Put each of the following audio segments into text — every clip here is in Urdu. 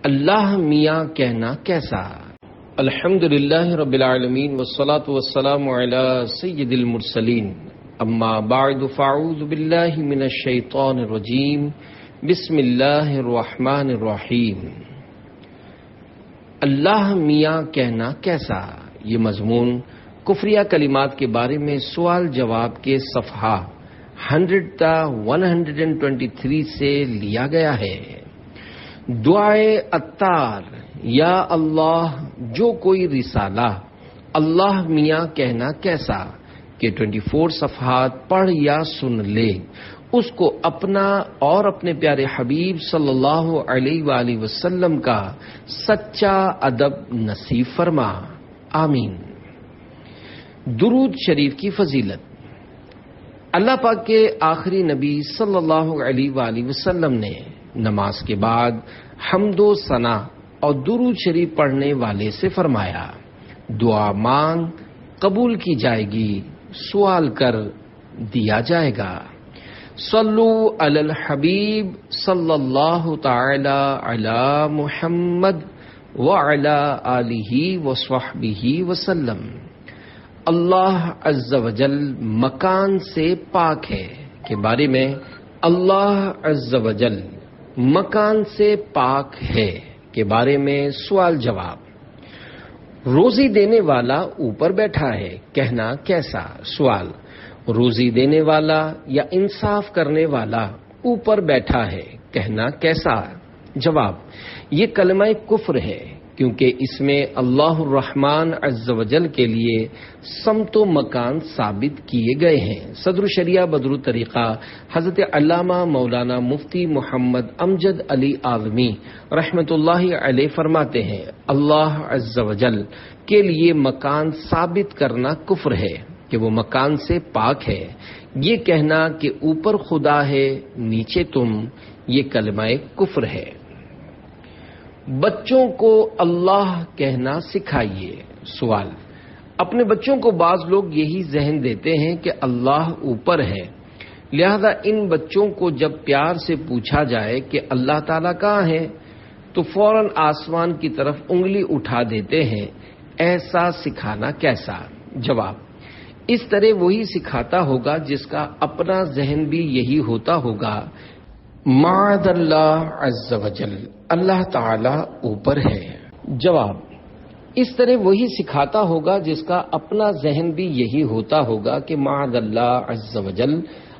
اللہ میاں کہنا کیسا؟ الحمدللہ رب العالمین والصلاة والسلام علی سید المرسلین، اما بعد فاعوذ باللہ من الشیطان الرجیم، بسم اللہ الرحمن الرحیم۔ اللہ میاں کہنا کیسا؟ یہ مضمون کفریہ کلمات کے بارے میں سوال جواب کے صفحہ 123 سے لیا گیا ہے۔ دعائے عطار، یا اللہ جو کوئی رسالہ اللہ میاں کہنا کیسا کہ 24 صفحات پڑھ یا سن لے، اس کو اپنا اور اپنے پیارے حبیب صلی اللہ علیہ وآلہ وسلم کا سچا ادب نصیب فرما، آمین۔ درود شریف کی فضیلت۔ اللہ پاک کے آخری نبی صلی اللہ علیہ وآلہ وسلم نے نماز کے بعد حمد و ثنا اور درود شریف پڑھنے والے سے فرمایا، دعا مانگ قبول کی جائے گی، سوال کر دیا جائے گا۔ صلو علی الحبیب صلی اللہ تعالی علی محمد وعلی آلہ وصحبہ وسلم۔ اللہ عز و جل مکان سے پاک ہے کے بارے میں اللہ عز و جل مکان سے پاک ہے کے بارے میں سوال جواب۔ روزی دینے والا اوپر بیٹھا ہے کہنا کیسا؟ سوال، روزی دینے والا یا انصاف کرنے والا اوپر بیٹھا ہے کہنا کیسا؟ جواب، یہ کلمہ کفر ہے، کیونکہ اس میں اللہ الرحمن عز و جل کے لیے سمت و مکان ثابت کیے گئے ہیں۔ صدر شریعہ بدر الطریقہ حضرت علامہ مولانا مفتی محمد امجد علی اعظمی رحمۃ اللہ علیہ فرماتے ہیں، اللہ عز و جل کے لیے مکان ثابت کرنا کفر ہے کہ وہ مکان سے پاک ہے۔ یہ کہنا کہ اوپر خدا ہے نیچے تم، یہ کلمہ کفر ہے۔ بچوں کو اللہ کہنا سکھائیے۔ سوال، اپنے بچوں کو بعض لوگ یہی ذہن دیتے ہیں کہ اللہ اوپر ہے، لہذا ان بچوں کو جب پیار سے پوچھا جائے کہ اللہ تعالیٰ کہاں ہے تو فوراً آسمان کی طرف انگلی اٹھا دیتے ہیں۔ ایسا سکھانا کیسا؟ جواب، اس طرح وہی سکھاتا ہوگا جس کا اپنا ذہن بھی یہی ہوتا ہوگا۔ معاذ اللہ عز و جل، اللہ تعالی اوپر ہے۔ جواب، اس طرح وہی سکھاتا ہوگا جس کا اپنا ذہن بھی یہی ہوتا ہوگا کہ معاذ اللہ عز و جل،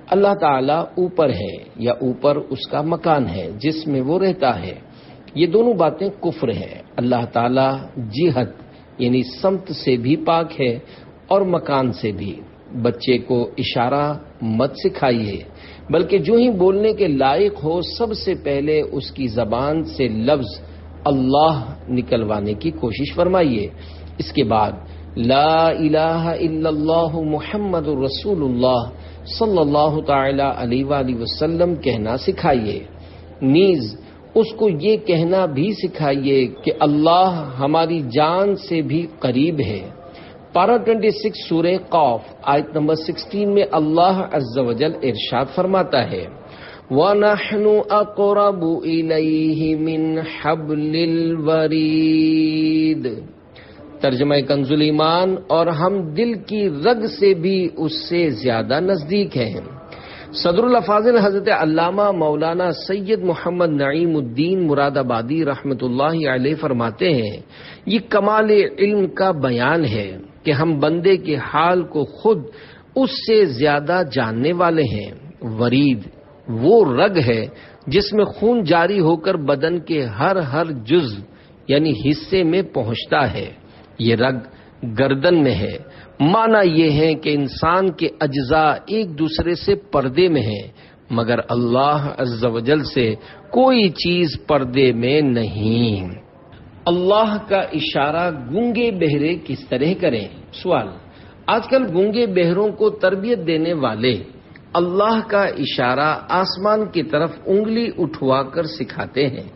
اللہ تعالی اوپر ہے یا اوپر اس کا مکان ہے جس میں وہ رہتا ہے۔ یہ دونوں باتیں کفر ہے۔ اللہ تعالی جہت یعنی سمت سے بھی پاک ہے اور مکان سے بھی۔ بچے کو اشارہ مت سکھائیے، بلکہ جو ہی بولنے کے لائق ہو سب سے پہلے اس کی زبان سے لفظ اللہ نکلوانے کی کوشش فرمائیے۔ اس کے بعد لا الہ الا اللہ محمد رسول اللہ صلی اللہ تعالی علیہ وآلہ وسلم کہنا سکھائیے۔ نیز اس کو یہ کہنا بھی سکھائیے کہ اللہ ہماری جان سے بھی قریب ہے۔ پارہ 26 سورہ قاف آیت نمبر 16 میں اللہ عز و جل ارشاد فرماتا ہے، وَنَحْنُ أَقْرَبُ إِلَيْهِ مِنْ حَبْلِ الْوَرِيدِ۔ ترجمہ کنز ایمان، اور ہم دل کی رگ سے بھی اس سے زیادہ نزدیک ہیں۔ صدر الافاضل حضرت علامہ مولانا سید محمد نعیم الدین مراد آبادی رحمۃ اللہ علیہ فرماتے ہیں، یہ کمال علم کا بیان ہے کہ ہم بندے کے حال کو خود اس سے زیادہ جاننے والے ہیں۔ ورید وہ رگ ہے جس میں خون جاری ہو کر بدن کے ہر جز یعنی حصے میں پہنچتا ہے۔ یہ رگ گردن میں ہے۔ معنی یہ ہے کہ انسان کے اجزاء ایک دوسرے سے پردے میں ہیں، مگر اللہ عز و جل سے کوئی چیز پردے میں نہیں۔ اللہ کا اشارہ گونگے بہرے کس طرح کریں؟ سوال، آج کل گونگے بہروں کو تربیت دینے والے اللہ کا اشارہ آسمان کی طرف انگلی اٹھوا کر سکھاتے ہیں،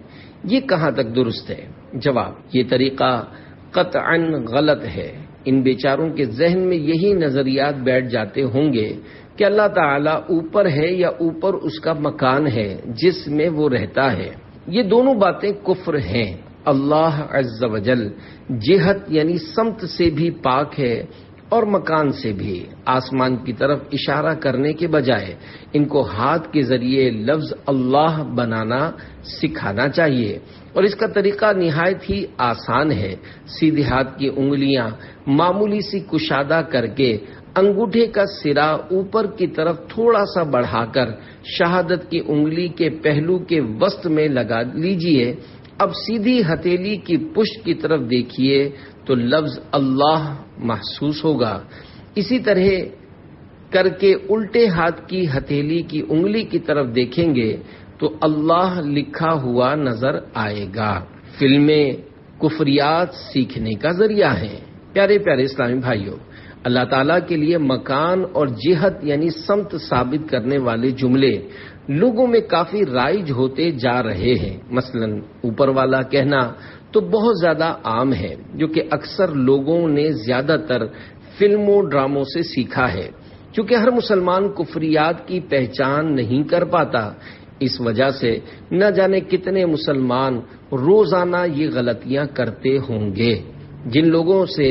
یہ کہاں تک درست ہے؟ جواب، یہ طریقہ قطعاً غلط ہے۔ ان بیچاروں کے ذہن میں یہی نظریات بیٹھ جاتے ہوں گے کہ اللہ تعالیٰ اوپر ہے یا اوپر اس کا مکان ہے جس میں وہ رہتا ہے۔ یہ دونوں باتیں کفر ہیں۔ اللہ عز و جل جہت یعنی سمت سے بھی پاک ہے اور مکان سے بھی۔ آسمان کی طرف اشارہ کرنے کے بجائے ان کو ہاتھ کے ذریعے لفظ اللہ بنانا سکھانا چاہیے، اور اس کا طریقہ نہایت ہی آسان ہے۔ سیدھے ہاتھ کی انگلیاں معمولی سی کشادہ کر کے انگوٹھے کا سرا اوپر کی طرف تھوڑا سا بڑھا کر شہادت کی انگلی کے پہلو کے وسط میں لگا لیجئے۔ اب سیدھی ہتھیلی کی پشت کی طرف دیکھیے تو لفظ اللہ محسوس ہوگا۔ اسی طرح کر کے الٹے ہاتھ کی ہتھیلی کی انگلی کی طرف دیکھیں گے تو اللہ لکھا ہوا نظر آئے گا۔ فلمیں کفریات سیکھنے کا ذریعہ ہیں۔ پیارے پیارے اسلامی بھائیوں، اللہ تعالیٰ کے لیے مکان اور جہت یعنی سمت ثابت کرنے والے جملے لوگوں میں کافی رائج ہوتے جا رہے ہیں۔ مثلا اوپر والا کہنا تو بہت زیادہ عام ہے، جو کہ اکثر لوگوں نے زیادہ تر فلموں ڈراموں سے سیکھا ہے۔ چونکہ ہر مسلمان کفریات کی پہچان نہیں کر پاتا، اس وجہ سے نہ جانے کتنے مسلمان روزانہ یہ غلطیاں کرتے ہوں گے۔ جن لوگوں سے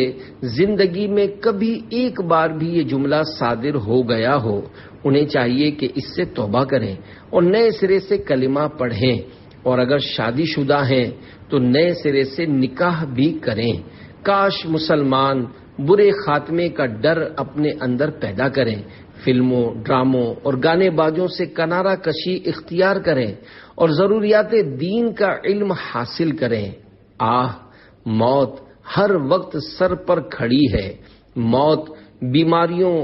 زندگی میں کبھی ایک بار بھی یہ جملہ صادر ہو گیا ہو، انہیں چاہیے کہ اس سے توبہ کریں اور نئے سرے سے کلمہ پڑھیں، اور اگر شادی شدہ ہیں تو نئے سرے سے نکاح بھی کریں۔ کاش مسلمان برے خاتمے کا ڈر اپنے اندر پیدا کریں، فلموں، ڈراموں اور گانے بازوں سے کنارہ کشی اختیار کریں اور ضروریات دین کا علم حاصل کریں۔ موت ہر وقت سر پر کھڑی ہے۔ موت بیماریوں،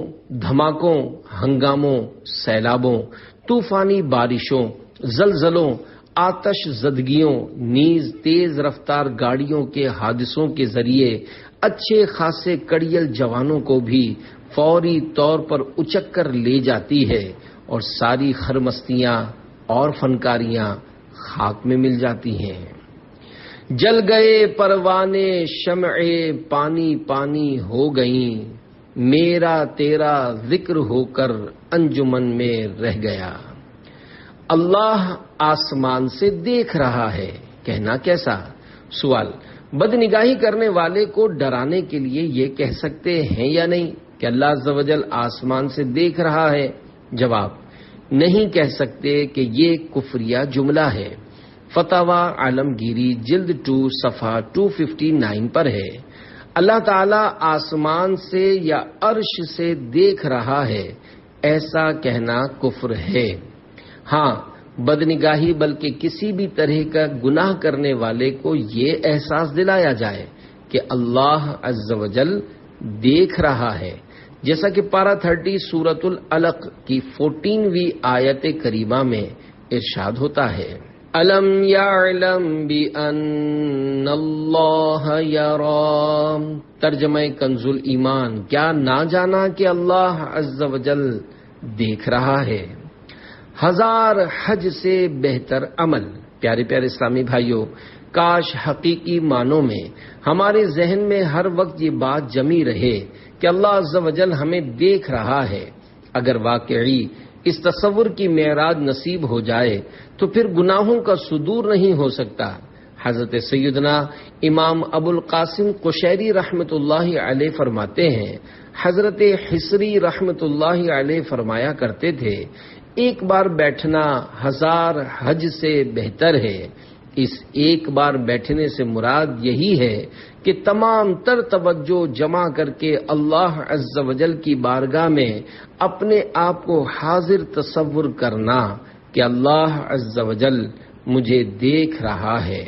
دھماکوں، ہنگاموں، سیلابوں، طوفانی بارشوں، زلزلوں، آتش زدگیوں، نیز تیز رفتار گاڑیوں کے حادثوں کے ذریعے اچھے خاصے کڑیل جوانوں کو بھی فوری طور پر اچک کر لے جاتی ہے، اور ساری خرمستیاں اور فنکاریاں خاک میں مل جاتی ہیں۔ جل گئے پروانے شمعے پانی پانی ہو گئیں، میرا تیرا ذکر ہو کر انجمن میں رہ گیا۔ اللہ آسمان سے دیکھ رہا ہے، کہنا کیسا؟ سوال، بد نگاہی کرنے والے کو ڈرانے کے لیے یہ کہہ سکتے ہیں یا نہیں کہ اللہ عز و جل آسمان سے دیکھ رہا ہے؟ جواب، نہیں کہہ سکتے کہ یہ کفریہ جملہ ہے۔ فتاوی عالمگیری جلد 2 صفحہ 259 پر ہے۔ اللہ تعالیٰ آسمان سے یا عرش سے دیکھ رہا ہے، ایسا کہنا کفر ہے۔ ہاں، بدنگاہی بلکہ کسی بھی طرح کا گناہ کرنے والے کو یہ احساس دلایا جائے کہ اللہ عز و جل دیکھ رہا ہے، جیسا کہ پارہ 30 سورۃ العلق کی 14ویں آیت کریمہ میں ارشاد ہوتا ہے، الم یعلم بان اللہ یری، ترجمہ کنز ایمان، کیا نہ جانا کہ اللہ عز و جل دیکھ رہا ہے۔ 1000 حج سے بہتر عمل۔ پیارے پیارے اسلامی بھائیوں، کاش حقیقی معنوں میں ہمارے ذہن میں ہر وقت یہ بات جمی رہے کہ اللہ عز و جل ہمیں دیکھ رہا ہے۔ اگر واقعی اس تصور کی معراج نصیب ہو جائے تو پھر گناہوں کا صدور نہیں ہو سکتا۔ حضرت سیدنا امام ابو القاسم قشیری رحمۃ اللہ علیہ فرماتے ہیں، حضرت حصری رحمۃ اللہ علیہ فرمایا کرتے تھے، ایک بار بیٹھنا 1000 حج سے بہتر ہے۔ اس ایک بار بیٹھنے سے مراد یہی ہے کہ تمام تر توجہ جمع کر کے اللہ عز و جل کی بارگاہ میں اپنے آپ کو حاضر تصور کرنا کہ اللہ عز و جل مجھے دیکھ رہا ہے۔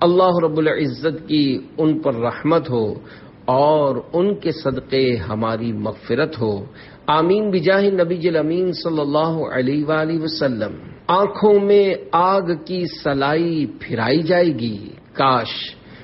اللہ رب العزت کی ان پر رحمت ہو اور ان کے صدقے ہماری مغفرت ہو، آمین بجاہ نبی الامین صلی اللہ علیہ وآلہ وسلم۔ آنکھوں میں آگ کی سلائی پھرائی جائے گی، کاش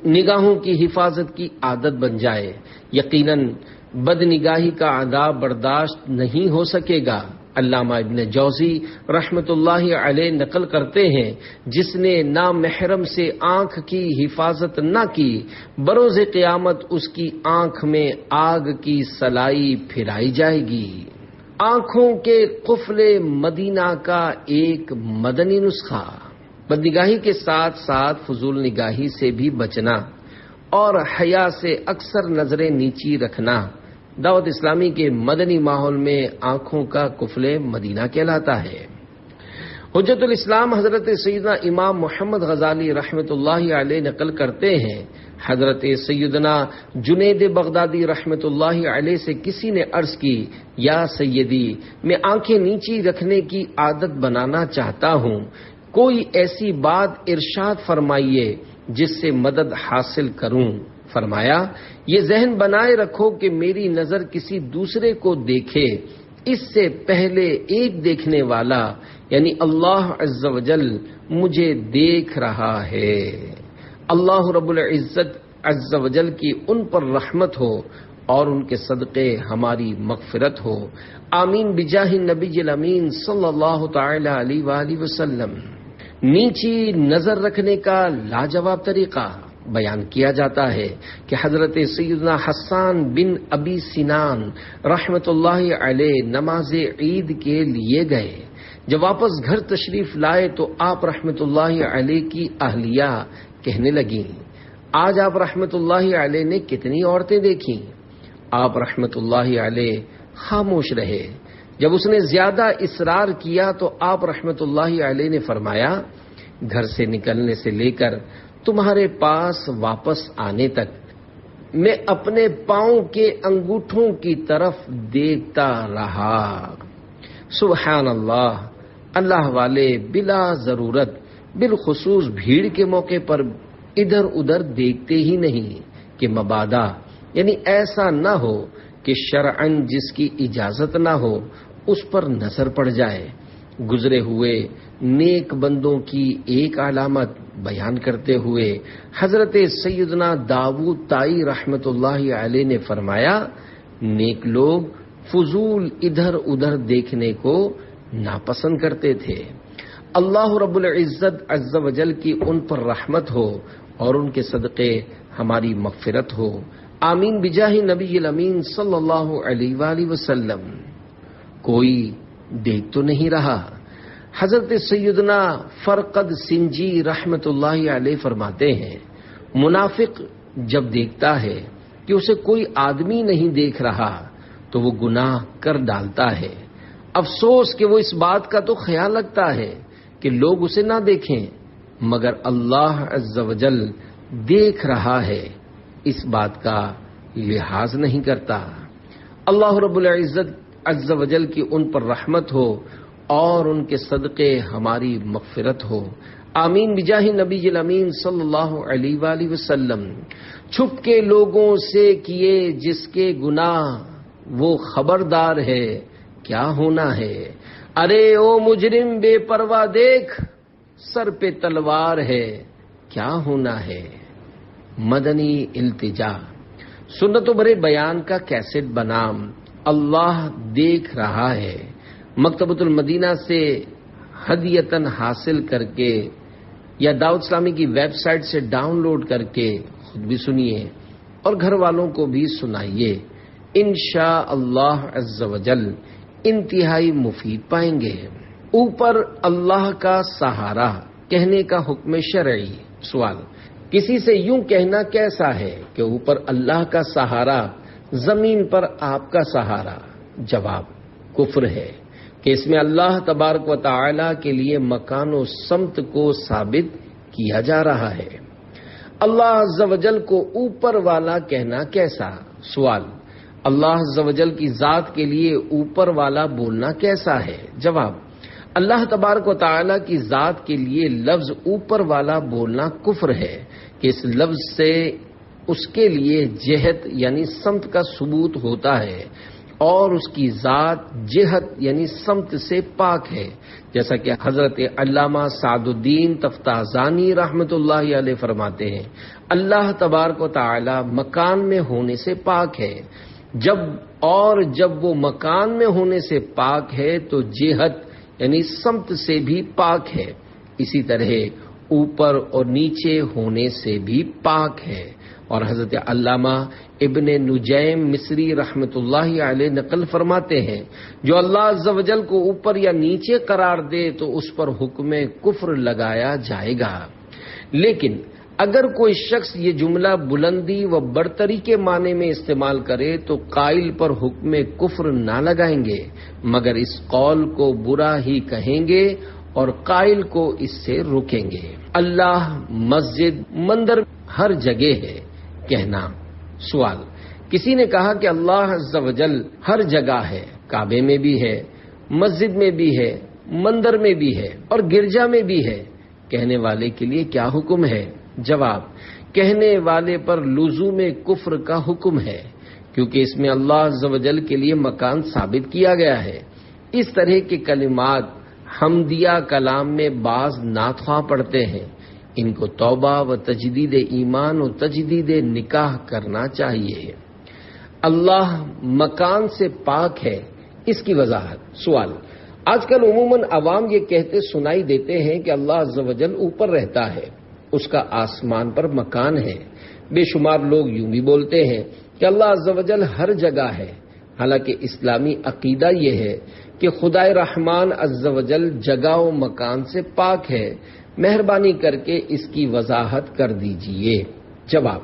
نگاہوں کی حفاظت کی عادت بن جائے۔ یقیناً بد نگاہی کا عذاب برداشت نہیں ہو سکے گا۔ علامہ ابن جوزی رحمت اللہ علیہ نقل کرتے ہیں، جس نے نامحرم سے آنکھ کی حفاظت نہ کی، بروز قیامت اس کی آنکھ میں آگ کی سلائی پھرائی جائے گی۔ آنکھوں کے قفل مدینہ کا ایک مدنی نسخہ۔ بدنگاہی کے ساتھ ساتھ فضول نگاہی سے بھی بچنا اور حیا سے اکثر نظریں نیچی رکھنا دعوت اسلامی کے مدنی ماحول میں آنکھوں کا قفل مدینہ کہلاتا ہے۔ حجت الاسلام حضرت سیدنا امام محمد غزالی رحمۃ اللہ علیہ نقل کرتے ہیں، حضرت سیدنا جنید بغدادی رحمۃ اللہ علیہ سے کسی نے عرض کی، یا سیدی، میں آنکھیں نیچی رکھنے کی عادت بنانا چاہتا ہوں، کوئی ایسی بات ارشاد فرمائیے جس سے مدد حاصل کروں۔ فرمایا، یہ ذہن بنائے رکھو کہ میری نظر کسی دوسرے کو دیکھے اس سے پہلے ایک دیکھنے والا یعنی اللہ عز و جل مجھے دیکھ رہا ہے۔ اللہ رب العزت عز و جل کی ان پر رحمت ہو اور ان کے صدقے ہماری مغفرت ہو، آمین بجاہ النبی الامین صلی اللہ تعالی علیہ وآلہ وسلم۔ نیچی نظر رکھنے کا لاجواب طریقہ بیان کیا جاتا ہے کہ حضرت سیدنا حسان بن ابی سنان رحمت اللہ علیہ نماز عید کے لیے گئے۔ جب واپس گھر تشریف لائے تو آپ رحمت اللہ علیہ کی اہلیہ کہنے لگیں، آج آپ رحمت اللہ علیہ نے کتنی عورتیں دیکھیں؟ آپ رحمت اللہ علیہ خاموش رہے۔ جب اس نے زیادہ اصرار کیا تو آپ رحمت اللہ علیہ نے فرمایا، گھر سے نکلنے سے لے کر تمہارے پاس واپس آنے تک میں اپنے پاؤں کے انگوٹھوں کی طرف دیکھتا رہا۔ سبحان اللہ، اللہ والے بلا ضرورت بالخصوص بھیڑ کے موقع پر ادھر ادھر دیکھتے ہی نہیں کہ مبادا یعنی ایسا نہ ہو کہ شرعاً جس کی اجازت نہ ہو اس پر نظر پڑ جائے۔ گزرے ہوئے نیک بندوں کی ایک علامت بیان کرتے ہوئے حضرت سیدنا داؤد طائی رحمت اللہ علیہ نے فرمایا، نیک لوگ فضول ادھر ادھر دیکھنے کو ناپسند کرتے تھے۔ اللہ رب العزت عز و جل کی ان پر رحمت ہو اور ان کے صدقے ہماری مغفرت ہو، آمین بجاہ نبی الامین صلی اللہ علیہ وآلہ وسلم۔ کوئی دیکھ تو نہیں رہا؟ حضرت سیدنا فرقد سنجی رحمت اللہ علیہ فرماتے ہیں، منافق جب دیکھتا ہے کہ اسے کوئی آدمی نہیں دیکھ رہا تو وہ گناہ کر ڈالتا ہے، افسوس کہ وہ اس بات کا تو خیال رکھتا ہے کہ لوگ اسے نہ دیکھیں، مگر اللہ عز و جل دیکھ رہا ہے، اس بات کا لحاظ نہیں کرتا۔ اللہ رب العزت عز و جل کی ان پر رحمت ہو اور ان کے صدقے ہماری مغفرت ہو، آمین بجاہ نبی الامین صلی اللہ علیہ وآلہ وسلم۔ چھپ کے لوگوں سے کیے جس کے گناہ وہ خبردار ہے، کیا ہونا ہے؟ ارے او مجرم بے پرواہ دیکھ، سر پہ تلوار ہے، کیا ہونا ہے؟ مدنی التجا، سنت و برے بیان کا کیسٹ بنام اللہ دیکھ رہا ہے، مکتبۃ المدینہ سے ہدیتاً حاصل کر کے یا دعوت اسلامی کی ویب سائٹ سے ڈاؤن لوڈ کر کے خود بھی سنیے اور گھر والوں کو بھی سنائیے، انشاءاللہ عز و جل انتہائی مفید پائیں گے۔ اوپر اللہ کا سہارا کہنے کا حکم شرعی۔ سوال، کسی سے یوں کہنا کیسا ہے کہ اوپر اللہ کا سہارا، زمین پر آپ کا سہارا؟ جواب، کفر ہے کہ اس میں اللہ تبارک و تعالی کے لیے مکان و سمت کو ثابت کیا جا رہا ہے۔ اللہ عز و جل کو اوپر والا کہنا کیسا؟ سوال، اللہ عز و جل کی ذات کے لیے اوپر والا بولنا کیسا ہے؟ جواب، اللہ تبارک و تعالی کی ذات کے لیے لفظ اوپر والا بولنا کفر ہے کہ اس لفظ سے اس کے لیے جہت یعنی سمت کا ثبوت ہوتا ہے اور اس کی ذات جہت یعنی سمت سے پاک ہے، جیسا کہ حضرت علامہ سعد الدین تفتازانی رحمت اللہ علیہ فرماتے ہیں، اللہ تبارک و تعالی مکان میں ہونے سے پاک ہے، جب وہ مکان میں ہونے سے پاک ہے تو جہت یعنی سمت سے بھی پاک ہے، اسی طرح اوپر اور نیچے ہونے سے بھی پاک ہے۔ اور حضرت علامہ ابن نجیم مصری رحمت اللہ علیہ نقل فرماتے ہیں جو اللہ عز و جل کو اوپر یا نیچے قرار دے تو اس پر حکم کفر لگایا جائے گا، لیکن اگر کوئی شخص یہ جملہ بلندی و برتری کے معنی میں استعمال کرے تو قائل پر حکم کفر نہ لگائیں گے مگر اس قول کو برا ہی کہیں گے اور قائل کو اس سے روکیں گے۔ اللہ مسجد مندر ہر جگہ ہے، کہنا۔ سوال، کسی نے کہا کہ اللہ عز و جل ہر جگہ ہے، کعبے میں بھی ہے، مسجد میں بھی ہے، مندر میں بھی ہے اور گرجا میں بھی ہے، کہنے والے کے لیے کیا حکم ہے؟ جواب، کہنے والے پر لزوم کفر کا حکم ہے، کیونکہ اس میں اللہ عز و جل کے لیے مکان ثابت کیا گیا ہے۔ اس طرح کے کلمات حمدیہ کلام میں بعض نعت خواں پڑھتے ہیں، ان کو توبہ و تجدید ایمان و تجدید نکاح کرنا چاہیے۔ اللہ مکان سے پاک ہے، اس کی وضاحت۔ سوال، آج کل عموماً عوام یہ کہتے سنائی دیتے ہیں کہ اللہ عز و جل اوپر رہتا ہے، اس کا آسمان پر مکان ہے۔ بے شمار لوگ یوں بھی بولتے ہیں کہ اللہ عز و جل ہر جگہ ہے، حالانکہ اسلامی عقیدہ یہ ہے کہ خدائے رحمان عز و جل جگہ و مکان سے پاک ہے۔ مہربانی کر کے اس کی وضاحت کر دیجئے۔ جواب،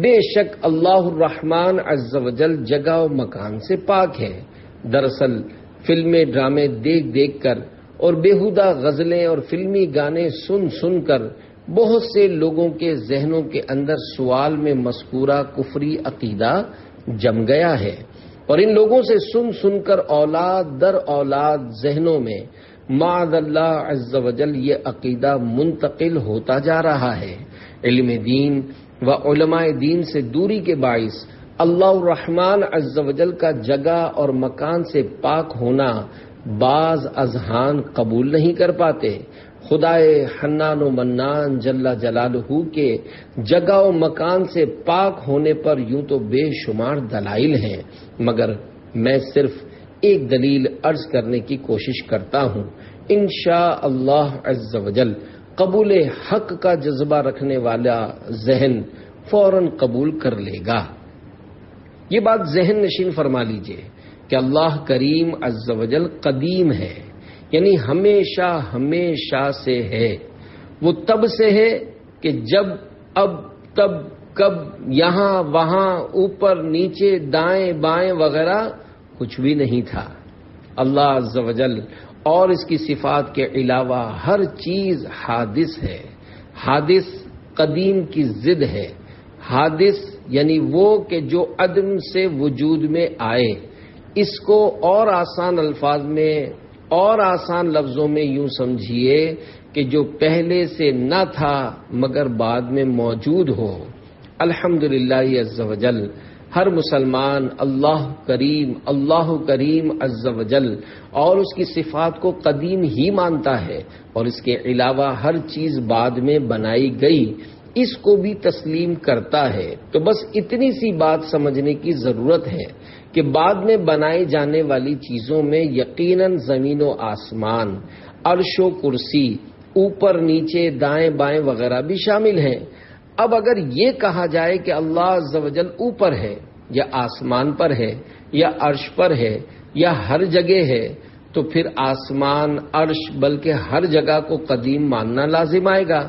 بے شک اللہ الرحمن عز و جل جگہ و مکان سے پاک ہے۔ دراصل فلمیں ڈرامے دیکھ دیکھ کر اور بیہودہ غزلیں اور فلمی گانے سن سن کر بہت سے لوگوں کے ذہنوں کے اندر سوال میں مذکورہ کفری عقیدہ جم گیا ہے، اور ان لوگوں سے سن سن کر اولاد در اولاد ذہنوں میں معاذ اللہ عز و جل یہ عقیدہ منتقل ہوتا جا رہا ہے۔ علم دین و علماء دین سے دوری کے باعث اللہ الرحمن عز و جل کا جگہ اور مکان سے پاک ہونا بعض اذہان قبول نہیں کر پاتے۔ خدائے حنان و منان جل جلالہ کے جگہ و مکان سے پاک ہونے پر یوں تو بے شمار دلائل ہیں، مگر میں صرف ایک دلیل عرض کرنے کی کوشش کرتا ہوں۔ انشاءاللہ عز و جل قبول حق کا جذبہ رکھنے والا ذہن فوراً قبول کر لے گا۔ یہ بات ذہن نشین فرما لیجئے کہ اللہ کریم عز و جل قدیم ہے، یعنی ہمیشہ ہمیشہ سے ہے۔ وہ تب سے ہے کہ جب، اب، تب، کب، یہاں، وہاں، اوپر، نیچے، دائیں بائیں وغیرہ کچھ بھی نہیں تھا۔ اللہ عز و جل اور اس کی صفات کے علاوہ ہر چیز حادث ہے۔ حادث قدیم کی ضد ہے۔ حادث یعنی وہ کہ جو عدم سے وجود میں آئے۔ اس کو اور آسان الفاظ میں اور آسان لفظوں میں یوں سمجھیے کہ جو پہلے سے نہ تھا مگر بعد میں موجود ہو۔ الحمدللہ عز و جل، ہر مسلمان اللہ کریم عز و جل اور اس کی صفات کو قدیم ہی مانتا ہے، اور اس کے علاوہ ہر چیز بعد میں بنائی گئی اس کو بھی تسلیم کرتا ہے۔ تو بس اتنی سی بات سمجھنے کی ضرورت ہے کہ بعد میں بنائی جانے والی چیزوں میں یقیناً زمین و آسمان، عرش و کرسی، اوپر نیچے دائیں بائیں وغیرہ بھی شامل ہیں۔ اب اگر یہ کہا جائے کہ اللہ عز و جل اوپر ہے یا آسمان پر ہے یا عرش پر ہے یا ہر جگہ ہے، تو پھر آسمان، عرش بلکہ ہر جگہ کو قدیم ماننا لازم آئے گا،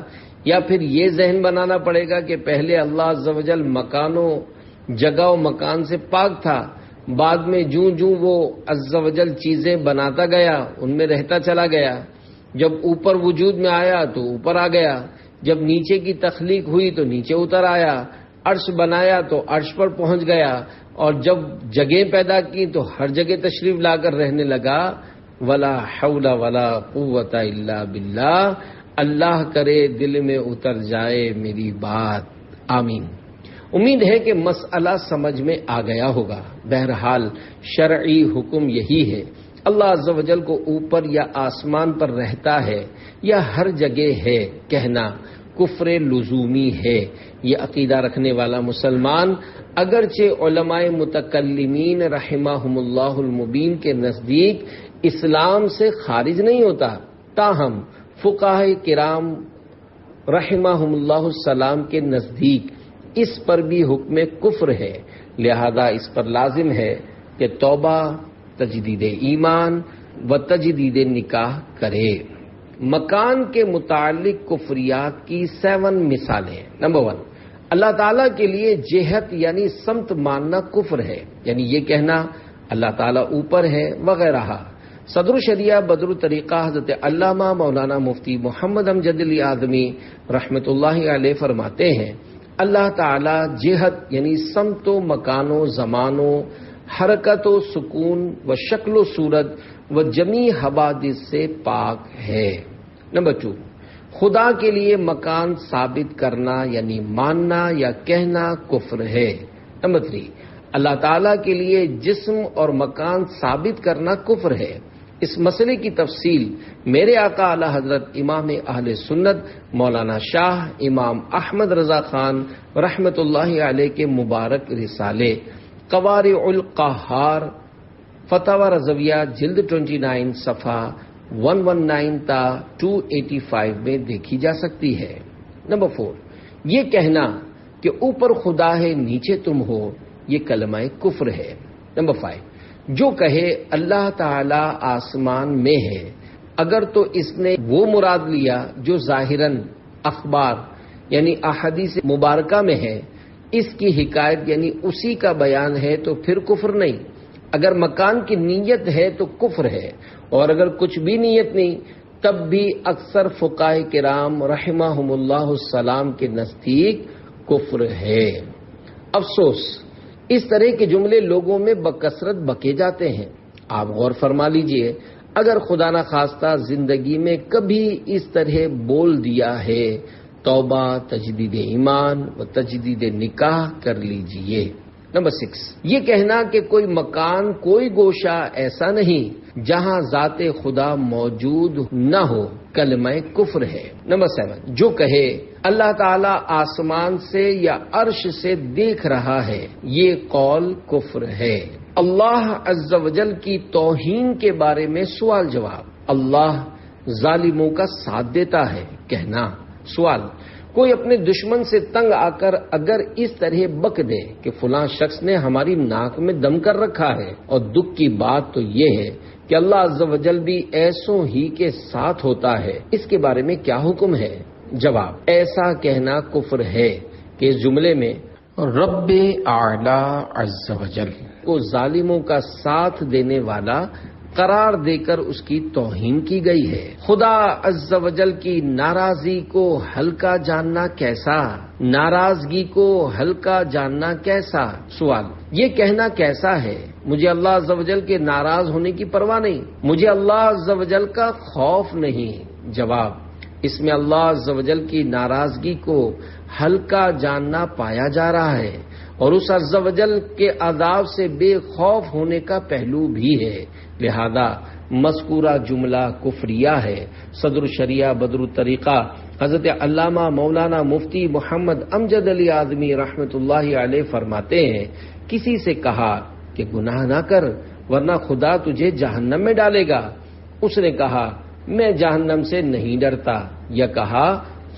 یا پھر یہ ذہن بنانا پڑے گا کہ پہلے اللہ عز و جل مکانوں، جگہ و مکان سے پاک تھا، بعد میں جوں جوں وہ عز و جل چیزیں بناتا گیا ان میں رہتا چلا گیا، جب اوپر وجود میں آیا تو اوپر آ گیا، جب نیچے کی تخلیق ہوئی تو نیچے اتر آیا، عرش بنایا تو عرش پر پہنچ گیا، اور جب جگہ پیدا کی تو ہر جگہ تشریف لا کر رہنے لگا۔ ولا حول ولا قوت الا باللہ۔ اللہ کرے دل میں اتر جائے میری بات، آمین۔ امید ہے کہ مسئلہ سمجھ میں آ گیا ہوگا۔ بہرحال شرعی حکم یہی ہے، اللہ عز و جل کو اوپر یا آسمان پر رہتا ہے یا ہر جگہ ہے کہنا کفر لزومی ہے۔ یہ عقیدہ رکھنے والا مسلمان اگرچہ علماء متکلمین رحمہم اللہ المبین کے نزدیک اسلام سے خارج نہیں ہوتا، تاہم فقہاء کرام رحمہم اللہ السلام کے نزدیک اس پر بھی حکم کفر ہے، لہذا اس پر لازم ہے کہ توبہ، تجدید ایمان و تجدید نکاح کرے۔ مکان کے متعلق کفریات کی 7 مثالیں۔ نمبر 1، اللہ تعالیٰ کے لیے جہت یعنی سمت ماننا کفر ہے، یعنی یہ کہنا اللہ تعالیٰ اوپر ہے وغیرہ۔ صدر شریعہ بدر الطریقہ حضرت علامہ مولانا مفتی محمد امجد علی آدمی رحمۃ اللہ علیہ فرماتے ہیں، اللہ تعالیٰ جہت یعنی سمت و مکان و زمان و حرکت و سکون و شکل و صورت و جمیع حوادث سے پاک ہے۔ نمبر 2، خدا کے لیے مکان ثابت کرنا یعنی ماننا یا کہنا کفر ہے۔ نمبر 3، اللہ تعالیٰ کے لیے جسم اور مکان ثابت کرنا کفر ہے۔ اس مسئلے کی تفصیل میرے آقا اعلی حضرت امام اہل سنت مولانا شاہ امام احمد رضا خان رحمۃ اللہ علیہ کے مبارک رسالے قوارع القہار فتاوی رضویہ جلد 29 صفحہ 119 تا 285 میں دیکھی جا سکتی ہے۔ نمبر 4، یہ کہنا کہ اوپر خدا ہے نیچے تم ہو، یہ کلمہ کفر ہے۔ نمبر 5، جو کہے اللہ تعالی آسمان میں ہے، اگر تو اس نے وہ مراد لیا جو ظاہراً اخبار یعنی احادیث مبارکہ میں ہے، اس کی حکایت یعنی اسی کا بیان ہے تو پھر کفر نہیں۔ اگر مکان کی نیت ہے تو کفر ہے، اور اگر کچھ بھی نیت نہیں تب بھی اکثر فقہائے کرام رحمہم اللہ السلام کے نزدیک کفر ہے۔ افسوس، اس طرح کے جملے لوگوں میں بکثرت بکے جاتے ہیں۔ آپ غور فرما لیجئے، اگر خدا نخواستہ زندگی میں کبھی اس طرح بول دیا ہے، توبہ، تجدید ایمان و تجدید نکاح کر لیجئے۔ نمبر 6، یہ کہنا کہ کوئی مکان، کوئی گوشہ ایسا نہیں جہاں ذات خدا موجود نہ ہو، کلمہ کفر ہے۔ نمبر 7، جو کہے اللہ تعالیٰ آسمان سے یا عرش سے دیکھ رہا ہے، یہ قول کفر ہے۔ اللہ عز و جل کی توہین کے بارے میں سوال جواب۔ اللہ ظالموں کا ساتھ دیتا ہے، کہنا۔ سوال، کوئی اپنے دشمن سے تنگ آ کر اگر اس طرح بک دے کہ فلاں شخص نے ہماری ناک میں دم کر رکھا ہے، اور دکھ کی بات تو یہ ہے کہ اللہ عز و جل بھی ایسوں ہی کے ساتھ ہوتا ہے، اس کے بارے میں کیا حکم ہے؟ جواب، ایسا کہنا کفر ہے کہ اس جملے میں رب اعلی عز و جل کو ظالموں کا ساتھ دینے والا قرار دے کر اس کی توہین کی گئی ہے۔ خدا عز و جل کی ناراضی کو ہلکا جاننا کیسا؟ ناراضگی کو ہلکا جاننا کیسا؟ سوال، یہ کہنا کیسا ہے؟ مجھے اللہ عز و جل کے ناراض ہونے کی پرواہ نہیں، مجھے اللہ عز و جل کا خوف نہیں۔ جواب، اس میں اللہ عز و جل کی ناراضگی کو ہلکا جاننا پایا جا رہا ہے، اور اس عز و جل کے عذاب سے بے خوف ہونے کا پہلو بھی ہے، لہذا مذکورہ جملہ کفریہ ہے۔ صدر شریعہ بدر الطریقہ حضرت علامہ مولانا مفتی محمد امجد علی آدمی رحمۃ اللہ علیہ فرماتے ہیں، کسی سے کہا کہ گناہ نہ کر ورنہ خدا تجھے جہنم میں ڈالے گا، اس نے کہا میں جہنم سے نہیں ڈرتا، یا کہا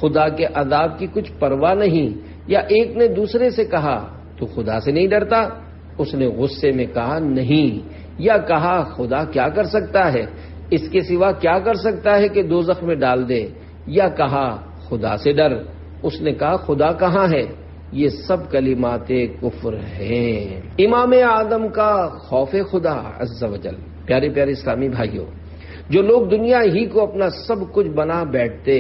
خدا کے عذاب کی کچھ پرواہ نہیں، یا ایک نے دوسرے سے کہا تو خدا سے نہیں ڈرتا، اس نے غصے میں کہا نہیں، یا کہا خدا کیا کر سکتا ہے، اس کے سوا کیا کر سکتا ہے کہ دوزخ میں ڈال دے، یا کہا خدا سے ڈر، اس نے کہا خدا کہاں ہے۔ یہ سب کلمات کفر ہیں۔ امام آدم کا خوف خدا عز و جل۔ پیارے پیارے اسلامی بھائیوں، جو لوگ دنیا ہی کو اپنا سب کچھ بنا بیٹھتے،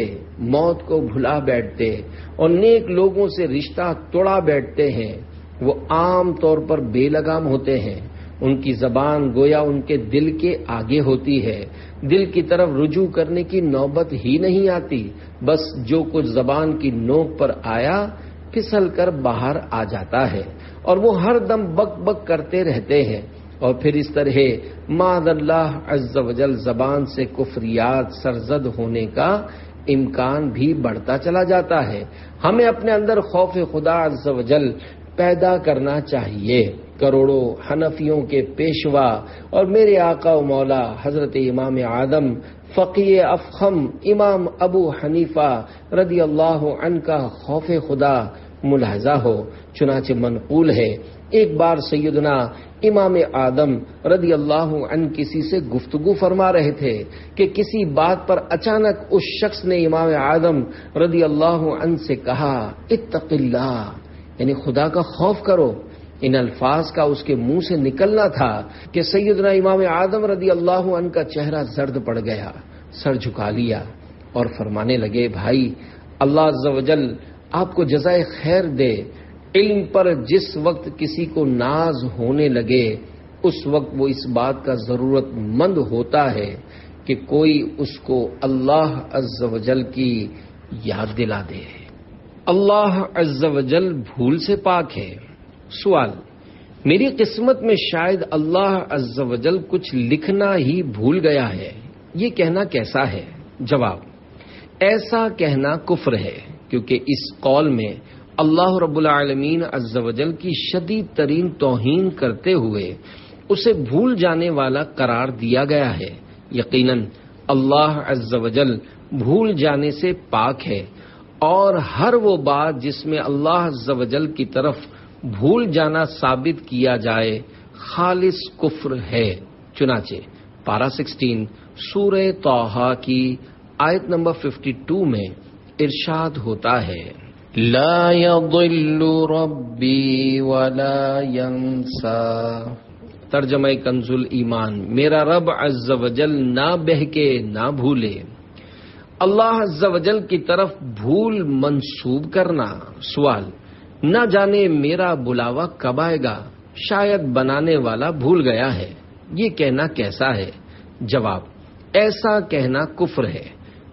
موت کو بھلا بیٹھتے اور نیک لوگوں سے رشتہ توڑا بیٹھتے ہیں، وہ عام طور پر بے لگام ہوتے ہیں۔ ان کی زبان گویا ان کے دل کے آگے ہوتی ہے، دل کی طرف رجوع کرنے کی نوبت ہی نہیں آتی، بس جو کچھ زبان کی نوک پر آیا پھسل کر باہر آ جاتا ہے، اور وہ ہر دم بک بک کرتے رہتے ہیں، اور پھر اس طرح معاذ اللہ عز و جل زبان سے کفریات سرزد ہونے کا امکان بھی بڑھتا چلا جاتا ہے۔ ہمیں اپنے اندر خوف خدا عز و جل پیدا کرنا چاہیے۔ کروڑوں حنفیوں کے پیشوا اور میرے آقا و مولا حضرت امام آدم فقیہ افخم امام ابو حنیفہ رضی اللہ عنہ کا خوف خدا ملاحظہ ہو۔ چنانچہ منقول ہے ایک بار سیدنا امام آدم رضی اللہ عنہ کسی سے گفتگو فرما رہے تھے کہ کسی بات پر اچانک اس شخص نے امام آدم رضی اللہ عنہ سے کہا اتق اللہ، یعنی خدا کا خوف کرو۔ ان الفاظ کا اس کے منہ سے نکلنا تھا کہ سیدنا امام آدم رضی اللہ عنہ کا چہرہ زرد پڑ گیا، سر جھکا لیا اور فرمانے لگے بھائی اللہ عز و جل آپ کو جزائے خیر دے۔ علم پر جس وقت کسی کو ناز ہونے لگے اس وقت وہ اس بات کا ضرورت مند ہوتا ہے کہ کوئی اس کو اللہ عز و جل کی یاد دلا دے۔ اللہ عز و جل بھول سے پاک ہے۔ سوال: میری قسمت میں شاید اللہ عز و جل کچھ لکھنا ہی بھول گیا ہے، یہ کہنا کیسا ہے؟ جواب: ایسا کہنا کفر ہے، کیونکہ اس قول میں اللہ رب العالمین عز و جل کی شدید ترین توہین کرتے ہوئے اسے بھول جانے والا قرار دیا گیا ہے۔ یقیناً اللہ عز و جل بھول جانے سے پاک ہے، اور ہر وہ بات جس میں اللہ عز و جل کی طرف بھول جانا ثابت کیا جائے خالص کفر ہے۔ چنانچہ پارہ 16 سورہ طٰہٰ کی آیت نمبر 52 میں ارشاد ہوتا ہے لا يضل ربی ولا ينسى۔ ترجمہ کنز ایمان: میرا رب عز و جل نہ بہکے نہ بھولے۔ اللہ عز و جل کی طرف بھول منسوب کرنا۔ سوال: نہ جانے میرا بلاوا کب آئے گا، شاید بنانے والا بھول گیا ہے، یہ کہنا کیسا ہے؟ جواب: ایسا کہنا کفر ہے،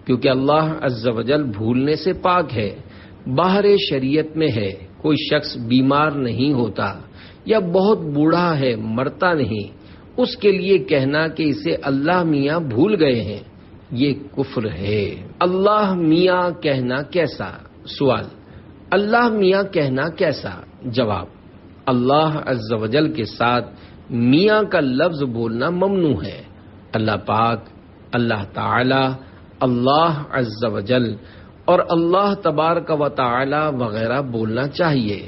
کیونکہ اللہ عز و جل بھولنے سے پاک ہے۔ باہر شریعت میں ہے کوئی شخص بیمار نہیں ہوتا یا بہت بوڑھا ہے مرتا نہیں، اس کے لیے کہنا کہ اسے اللہ میاں بھول گئے ہیں یہ کفر ہے۔ اللہ میاں کہنا کیسا؟ سوال: اللہ میاں کہنا کیسا؟ جواب: اللہ عز و جل کے ساتھ میاں کا لفظ بولنا ممنوع ہے۔ اللہ پاک، اللہ تعالی، اللہ عز و جل اور اللہ تبارک و تعالی وغیرہ بولنا چاہیے۔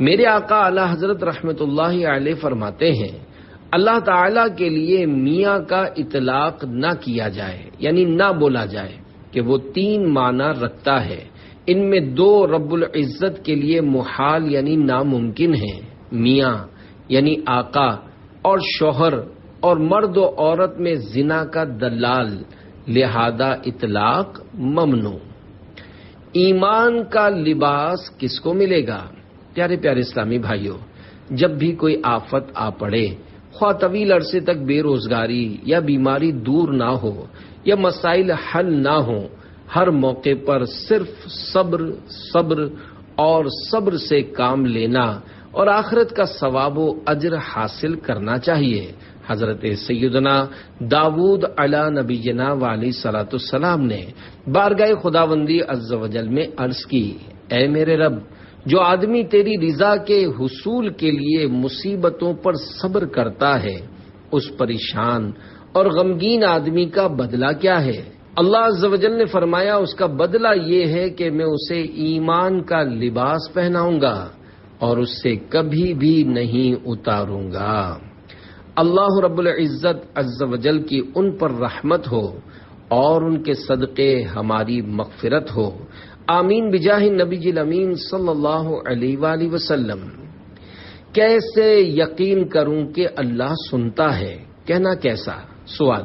میرے آقا اعلی حضرت رحمت اللہ علیہ فرماتے ہیں اللہ تعالی کے لیے میاں کا اطلاق نہ کیا جائے، یعنی نہ بولا جائے، کہ وہ 3 معنی رکھتا ہے۔ ان میں 2 رب العزت کے لیے محال یعنی ناممکن ہیں، میاں یعنی آقا اور شوہر، اور مرد و عورت میں زنا کا دلال، لہذا اطلاق ممنوع۔ ایمان کا لباس کس کو ملے گا؟ پیارے پیارے اسلامی بھائیوں، جب بھی کوئی آفت آ پڑے، خواہ طویل عرصے تک بے روزگاری یا بیماری دور نہ ہو یا مسائل حل نہ ہوں، ہر موقع پر صرف صبر صبر اور صبر سے کام لینا اور آخرت کا ثواب و اجر حاصل کرنا چاہیے۔ حضرت سیدنا داؤد علی نبینا علیہ الصلوۃ والسلام نے بارگاہ خداوندی عز و جل میں عرض کی، اے میرے رب، جو آدمی تیری رضا کے حصول کے لیے مصیبتوں پر صبر کرتا ہے، اس پریشان اور غمگین آدمی کا بدلہ کیا ہے؟ اللہ عز و جل نے فرمایا اس کا بدلہ یہ ہے کہ میں اسے ایمان کا لباس پہناؤں گا اور اس سے کبھی بھی نہیں اتاروں گا۔ اللہ رب العزت عز و جل کی ان پر رحمت ہو اور ان کے صدقے ہماری مغفرت ہو، آمین بجاہ نبی الامین صلی اللہ علیہ وآلہ وسلم۔ کیسے یقین کروں کہ اللہ سنتا ہے؟ کہنا کیسا؟ سوال: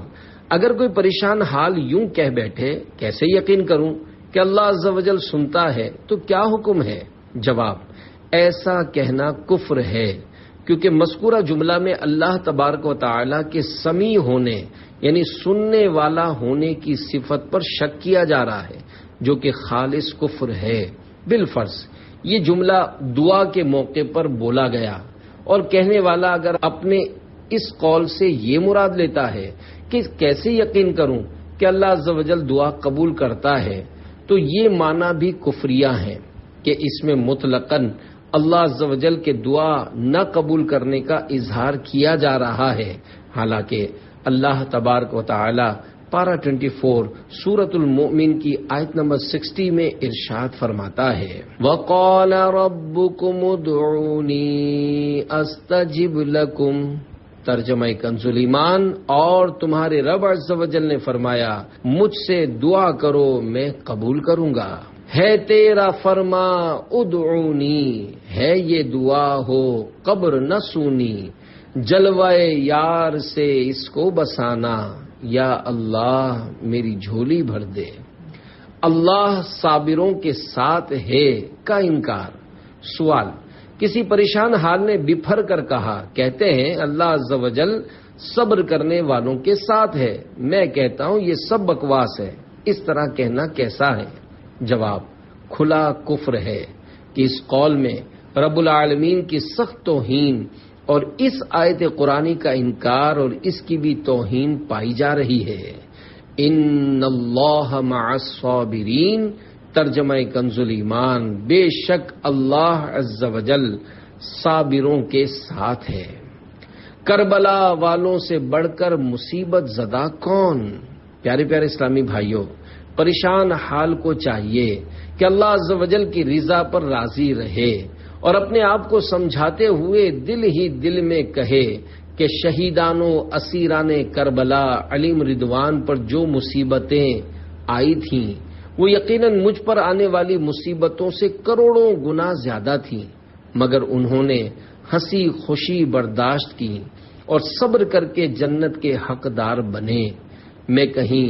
اگر کوئی پریشان حال یوں کہہ بیٹھے کیسے یقین کروں کہ اللہ عز و جل سنتا ہے، تو کیا حکم ہے؟ جواب: ایسا کہنا کفر ہے، کیونکہ مذکورہ جملہ میں اللہ تبارک و تعالی کے سمیع ہونے یعنی سننے والا ہونے کی صفت پر شک کیا جا رہا ہے، جو کہ خالص کفر ہے۔ بالفرض یہ جملہ دعا کے موقع پر بولا گیا، اور کہنے والا اگر اپنے اس قول سے یہ مراد لیتا ہے کہ کیسے یقین کروں کہ اللہ عز و جل دعا قبول کرتا ہے، تو یہ معنی بھی کفریہ ہیں کہ اس میں مطلقاً اللہ عز و جل کے دعا نہ قبول کرنے کا اظہار کیا جا رہا ہے، حالانکہ اللہ تبارک و تعالی پارہ 24 سورۃ المؤمن کی آیت نمبر 60 میں ارشاد فرماتا ہے وَقَالَ رَبُّكُمُ ادْعُونِي أَسْتَجِبْ لَكُمْ۔ ترجمہ کنز ایمان، اور تمہارے رب عز و جل نے فرمایا مجھ سے دعا کرو میں قبول کروں گا۔ ہے تیرا فرما ادعونی، ہے یہ دعا ہو قبر نہ سونی، جلوائے یار سے اس کو بسانا، یا اللہ میری جھولی بھر دے۔ اللہ صابروں کے ساتھ ہے کا انکار۔ سوال، کسی پریشان حال نے بپھر کر کہا، کہتے ہیں اللہ عز و جل صبر کرنے والوں کے ساتھ ہے۔ میں کہتا ہوں یہ سب بکواس ہے، اس طرح کہنا کیسا ہے؟ جواب، کھلا کفر ہے کہ اس قول میں رب العالمین کی سخت توہین اور اس آیت قرآنی کا انکار اور اس کی بھی توہین پائی جا رہی ہے۔ ان اللہ مع الصابرین، ترجمہ کنز ایمان، بے شک اللہ عز و جل صابروں کے ساتھ ہے۔ کربلا والوں سے بڑھ کر مصیبت زدہ کون؟ پیارے پیارے اسلامی بھائیوں، پریشان حال کو چاہیے کہ اللہ عز و جل کی رضا پر راضی رہے اور اپنے آپ کو سمجھاتے ہوئے دل ہی دل میں کہے کہ شہیدان و اسیران کربلا علیم رضوان پر جو مصیبتیں آئی تھیں وہ یقیناً مجھ پر آنے والی مصیبتوں سے کروڑوں گنا زیادہ تھیں، مگر انہوں نے ہنسی خوشی برداشت کی اور صبر کر کے جنت کے حقدار بنے۔ میں کہیں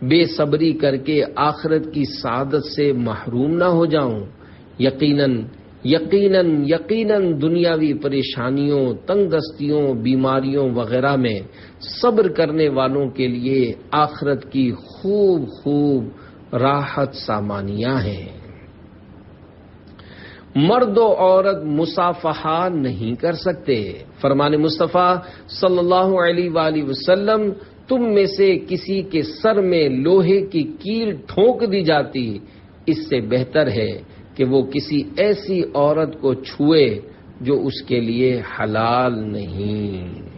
بے صبری کر کے آخرت کی سعادت سے محروم نہ ہو جاؤں۔ یقیناً دنیاوی پریشانیوں، تنگ دستیوں، بیماریوں وغیرہ میں صبر کرنے والوں کے لیے آخرت کی خوب راحت سامانیاں ہیں۔ مرد و عورت مصافحہ نہیں کر سکتے۔ فرمان مصطفیٰ صلی اللہ علیہ وآلہ وسلم، تم میں سے کسی کے سر میں لوہے کی کیل ٹھونک دی جاتی، اس سے بہتر ہے کہ وہ کسی ایسی عورت کو چھوئے جو اس کے لیے حلال نہیں۔